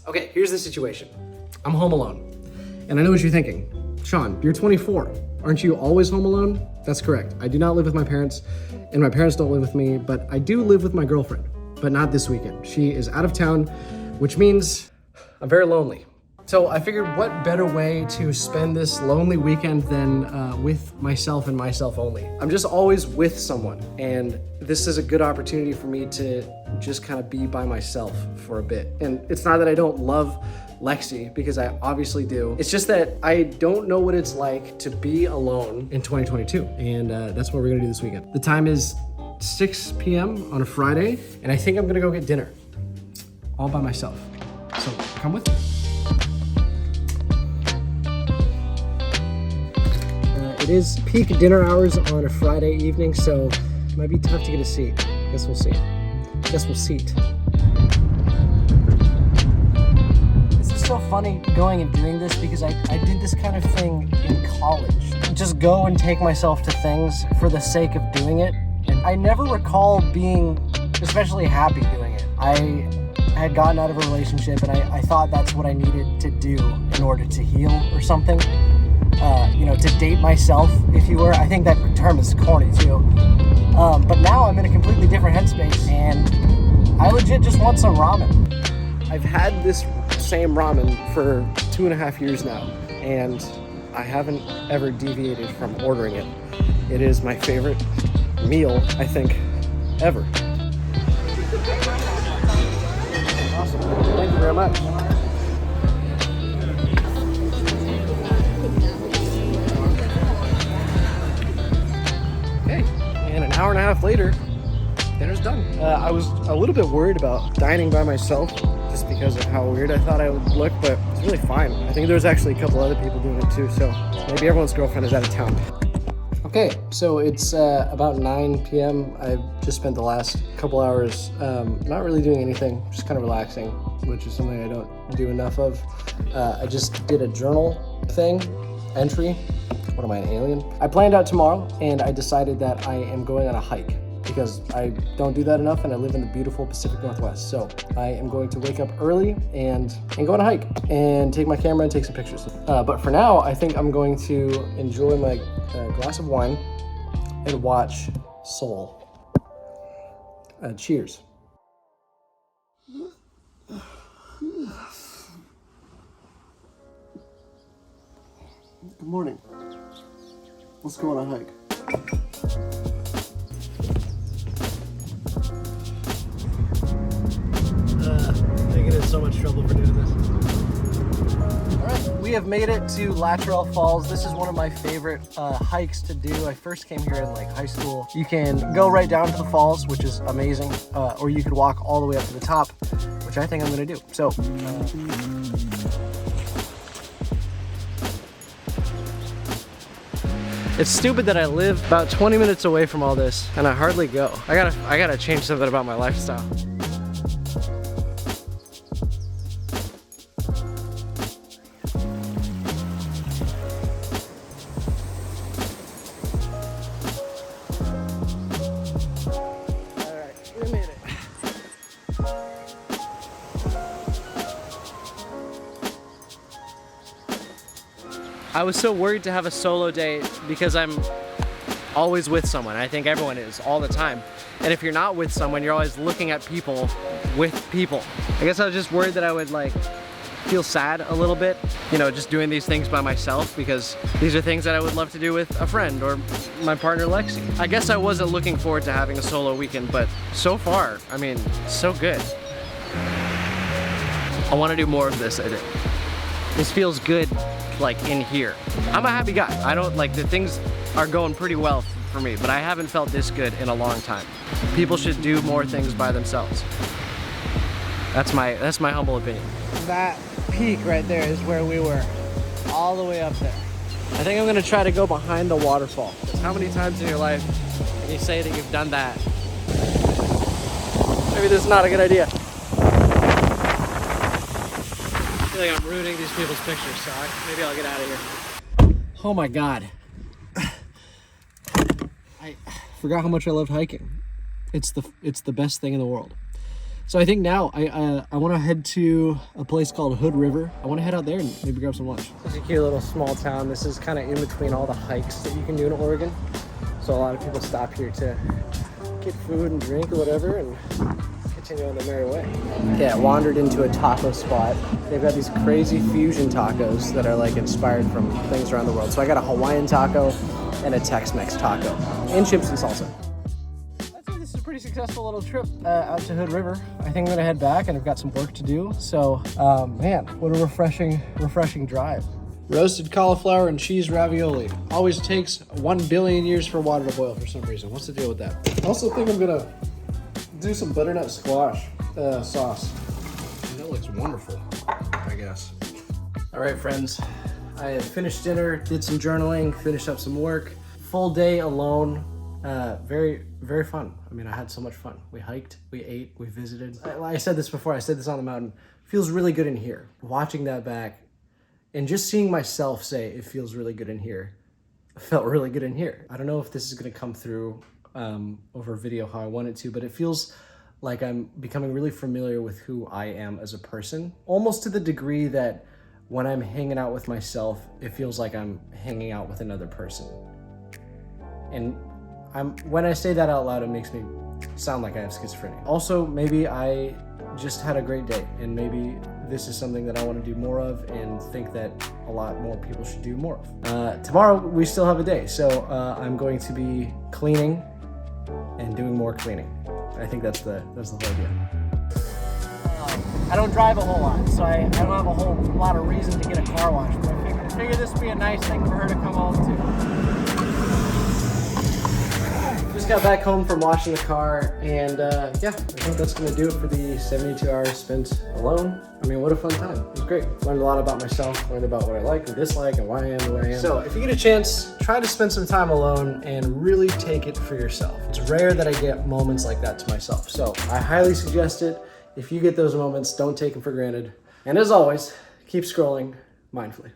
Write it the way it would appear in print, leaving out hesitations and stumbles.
Okay, here's the situation. I'm home alone. And I know what you're thinking. Sean, you're 24. Aren't you always home alone? That's correct. I do not live with my parents, and my parents don't live with me, but I do live with my girlfriend, but not this weekend. She is out of town, which means I'm very lonely. So I figured what better way to spend this lonely weekend than with myself and myself only. I'm just always with someone, and this is a good opportunity for me to just kind of be by myself for a bit. And it's not that I don't love Lexi, because I obviously do. It's just that I don't know what it's like to be alone in 2022, and that's what we're gonna do this weekend. The time is 6 p.m. on a Friday, and I think I'm gonna go get dinner all by myself. So come with me. It is peak dinner hours on a Friday evening, so it might be tough to get a seat. Guess we'll see. Guess we'll seat. So funny going and doing this because I did this kind of thing in college. Just go and take myself to things for the sake of doing it. And I never recall being especially happy doing it. I had gotten out of a relationship and I thought that's what I needed to do in order to heal or something. To date myself, if you were. I think that term is corny too. But now I'm in a completely different headspace and I legit just want some ramen. I've had this same ramen for 2.5 years now, and I haven't ever deviated from ordering it. It is my favorite meal, I think, ever. Awesome. Thank you very much. Okay, and an hour and a half later, dinner's done. I was a little bit worried about dining by myself just because of how weird I thought I would look, but it's really fine. I think there's actually a couple other people doing it too, so maybe everyone's girlfriend is out of town. Okay, so it's about 9 p.m. I've just spent the last couple hours not really doing anything, just kind of relaxing, which is something I don't do enough of. I just did a journal entry. What am I, an alien? I planned out tomorrow, and I decided that I am going on a hike, because I don't do that enough and I live in the beautiful Pacific Northwest. So I am going to wake up early and go on a hike and take my camera and take some pictures. But for now, I think I'm going to enjoy my glass of wine and watch Soul. Cheers. Good morning. Let's go on a hike. I get in so much trouble for doing this. All right, we have made it to Lateral Falls. This is one of my favorite hikes to do. I first came here in high school. You can go right down to the falls, which is amazing, or you could walk all the way up to the top, which I think I'm gonna do. So. It's stupid that I live about 20 minutes away from all this and I hardly go. I gotta change something about my lifestyle. I was so worried to have a solo date because I'm always with someone. I think everyone is all the time. And if you're not with someone, you're always looking at people with people. I guess I was just worried that I would feel sad a little bit, just doing these things by myself, because these are things that I would love to do with a friend or my partner Lexi. I guess I wasn't looking forward to having a solo weekend, but so far, I mean, so good. I want to do more of this, I think. This feels good. In here. I'm a happy guy. I don't the things are going pretty well for me, but I haven't felt this good in a long time. People should do more things by themselves. That's my humble opinion. That peak right there is where we were, all the way up there. I think I'm gonna try to go behind the waterfall. How many times in your life can you say that you've done that? Maybe this is not a good idea. I feel like I'm ruining these people's pictures, so maybe I'll get out of here. Oh my God. I forgot how much I loved hiking. It's the best thing in the world. So I think now I want to head to a place called Hood River. I want to head out there and maybe grab some lunch. It's a cute little small town. This is kind of in between all the hikes that you can do in Oregon. So a lot of people stop here to get food and drink or whatever and continue on their merry way. Okay, I wandered into a taco spot. They've got these crazy fusion tacos that are like inspired from things around the world. So I got a Hawaiian taco and a Tex-Mex taco and chips and salsa. I'd say this is a pretty successful little trip out to Hood River. I think I'm gonna head back and I've got some work to do. So, man, what a refreshing drive. Roasted cauliflower and cheese ravioli. Always takes 1 billion years for water to boil for some reason. What's the deal with that? I also think I'm gonna do some butternut squash sauce. That looks wonderful, I guess. All right, friends. I have finished dinner, did some journaling, finished up some work. Full day alone. Very, very fun. I mean, I had so much fun. We hiked, we ate, we visited. I said this before, I said this on the mountain. Feels really good in here. Watching that back and just seeing myself say, it feels really good in here. Felt really good in here. I don't know if this is gonna come through over video how I want it to, but it feels like I'm becoming really familiar with who I am as a person. Almost to the degree that when I'm hanging out with myself, it feels like I'm hanging out with another person. And when I say that out loud, it makes me sound like I have schizophrenia. Also, maybe I just had a great day and maybe this is something that I want to do more of and think that a lot more people should do more of. Tomorrow, we still have a day, so I'm going to be cleaning and doing more cleaning. I think that's the whole idea. I don't drive a whole lot, so I don't have a whole lot of reason to get a car wash, but I figured this would be a nice thing for her to come home to. Just got back home from washing the car, and yeah, I think that's gonna do it for the 72 hours spent alone. I mean, what a fun time. It was great. Learned a lot about myself, learned about what I like and dislike and why I am the way I am. So if you get a chance, try to spend some time alone and really take it for yourself. It's rare that I get moments like that to myself. So I highly suggest it. If you get those moments, don't take them for granted. And as always, keep scrolling mindfully.